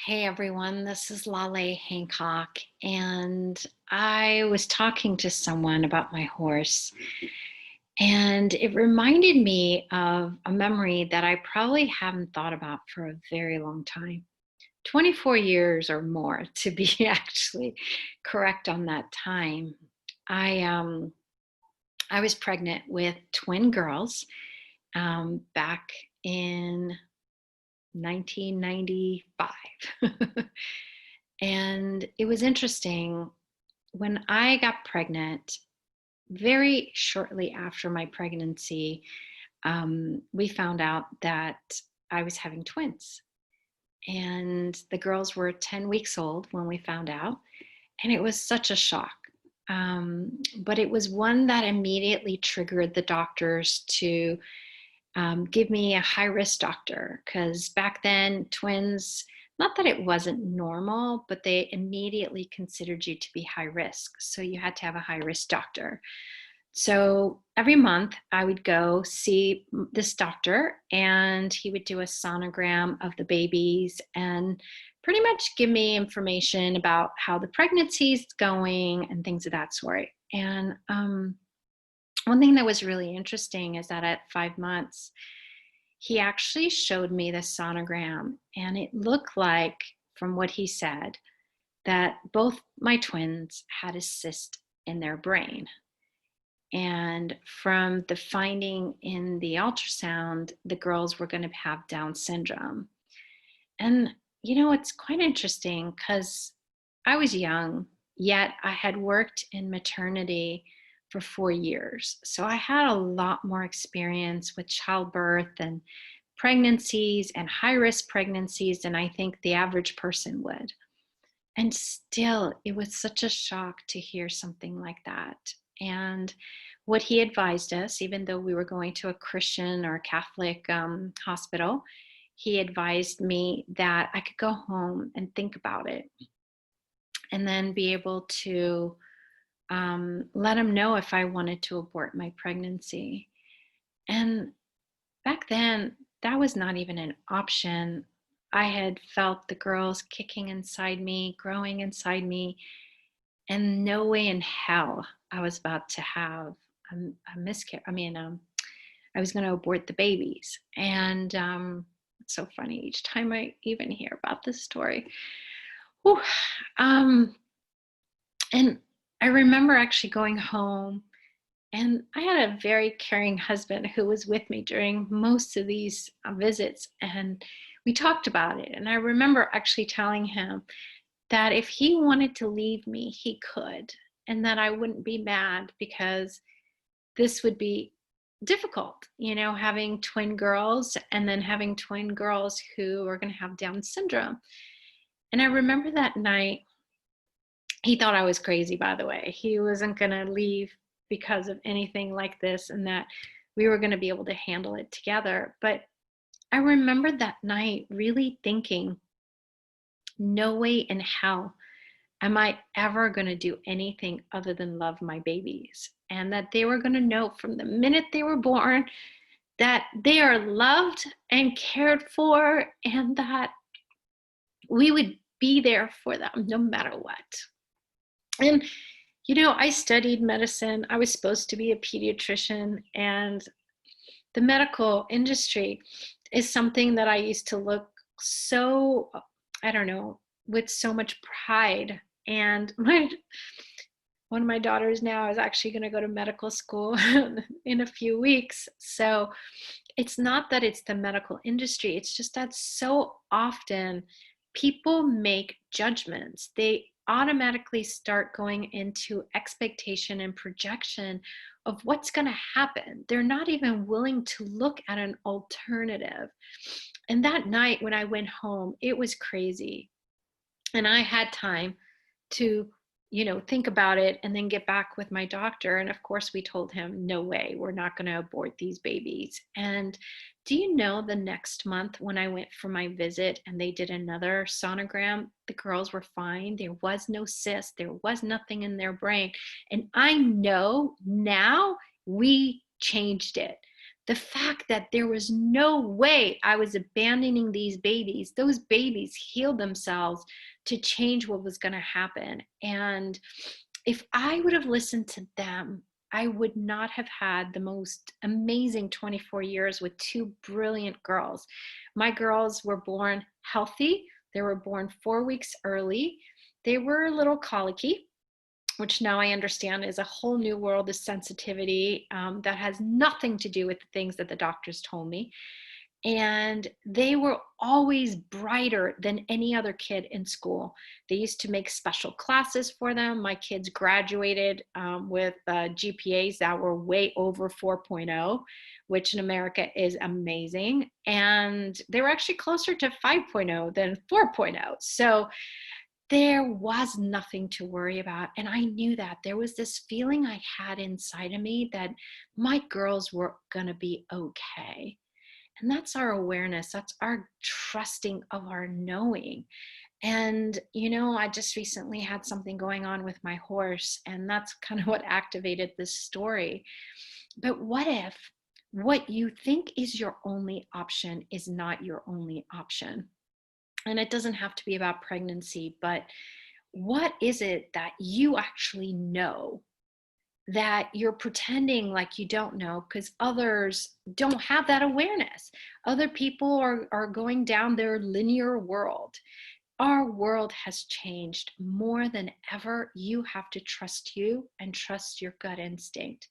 Hey everyone, this is Laleh Hancock, and I was talking to someone about my horse, and it reminded me of a memory that I probably haven't thought about for a very long time. 24 years or more to be actually correct on that time. I um I was pregnant with twin girls back in 1995. And it was interesting when I got pregnant, very shortly after my pregnancy, we found out that I was having twins. And the girls were 10 weeks old when we found out. And it was such a shock. But it was one that immediately triggered the doctors to give me a high risk doctor, because back then, twins, not that it wasn't normal, but they immediately considered you to be high risk. So you had to have a high risk doctor. So every month I would go see this doctor, and he would do a sonogram of the babies and pretty much give me information about how the pregnancy is going and things of that sort. And one thing that was really interesting is that at 5 months, he actually showed me the sonogram, and it looked like, from what he said, that both my twins had a cyst in their brain. And from the finding in the ultrasound, the girls were going to have Down syndrome. And, it's quite interesting because I was young, yet I had worked in maternity for 4 years. So I had a lot more experience with childbirth and pregnancies and high risk pregnancies than I think the average person would. And still, it was such a shock to hear something like that. And what he advised us, even though we were going to a Christian or Catholic hospital, he advised me that I could go home and think about it and then be able to let him know if I wanted to abort my pregnancy. And back then, that was not even an option. I had felt the girls kicking inside me, growing inside me, and no way in hell I was about to have a miscarriage. I was going to abort the babies. And it's so funny each time I even hear about this story. Whew. Um, and I remember actually going home, and I had a very caring husband who was with me during most of these visits. And we talked about it. And I remember actually telling him that if he wanted to leave me, he could, and that I wouldn't be mad because this would be difficult, having twin girls and then having twin girls who are going to have Down syndrome. And I remember that night, he thought I was crazy, by the way. He wasn't going to leave because of anything like this, and that we were going to be able to handle it together. But I remember that night really thinking, no way in hell am I ever going to do anything other than love my babies. And that they were going to know from the minute they were born that they are loved and cared for, and that we would be there for them no matter what. And, I studied medicine. I was supposed to be a pediatrician, and the medical industry is something that I used to look so, I don't know, with so much pride. And one of my daughters now is actually going to go to medical school in a few weeks. So it's not that it's the medical industry, it's just that so often people make judgments. They automatically start going into expectation and projection of what's going to happen. They're not even willing to look at an alternative. And that night when I went home, it was crazy. And I had time to think about it and then get back with my doctor. And of course, we told him, no way, we're not going to abort these babies. And do you know, the next month when I went for my visit and they did another sonogram, the girls were fine. There was no cyst, there was nothing in their brain. And I know now we changed it, The fact that there was no way I was abandoning these babies, those babies healed themselves to change what was going to happen. And if I would have listened to them, I would not have had the most amazing 24 years with two brilliant girls. My girls were born healthy. They were born 4 weeks early. They were a little colicky, which now I understand is a whole new world of sensitivity that has nothing to do with the things that the doctors told me. And they were always brighter than any other kid in school. They used to make special classes for them. My kids graduated with GPAs that were way over 4.0, which in America is amazing. And they were actually closer to 5.0 than 4.0. So there was nothing to worry about. And I knew that there was this feeling I had inside of me that my girls were going to be okay. And that's our awareness. That's our trusting of our knowing. And, I just recently had something going on with my horse, and that's kind of what activated this story. But what if what you think is your only option is not your only option? And it doesn't have to be about pregnancy, but what is it that you actually know that you're pretending like you don't know because others don't have that awareness? Other people are going down their linear world. Our world has changed more than ever. You have to trust you and trust your gut instinct.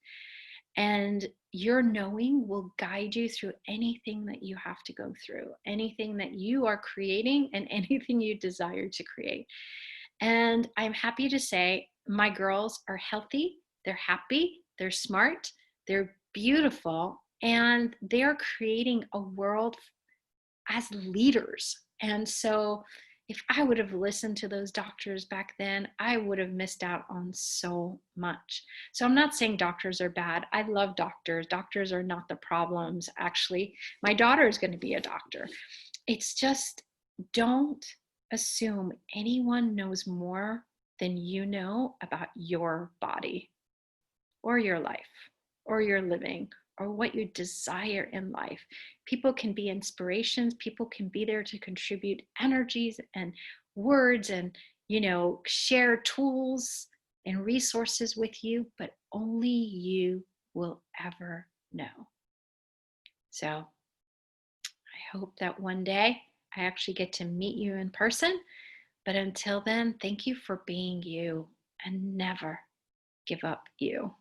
And your knowing will guide you through anything that you have to go through, anything that you are creating, and anything you desire to create. And I'm happy to say my girls are healthy, they're happy, they're smart, they're beautiful, and they're creating a world as leaders. And so if I would have listened to those doctors back then, I would have missed out on so much. So I'm not saying doctors are bad. I love doctors. Doctors are not the problems. Actually, my daughter is going to be a doctor. It's just, don't assume anyone knows more than you know about your body or your life or your living or what you desire in life. People can be inspirations. People can be there to contribute energies and words and, share tools and resources with you, but only you will ever know. So I hope that one day I actually get to meet you in person. But until then, thank you for being you, and never give up you.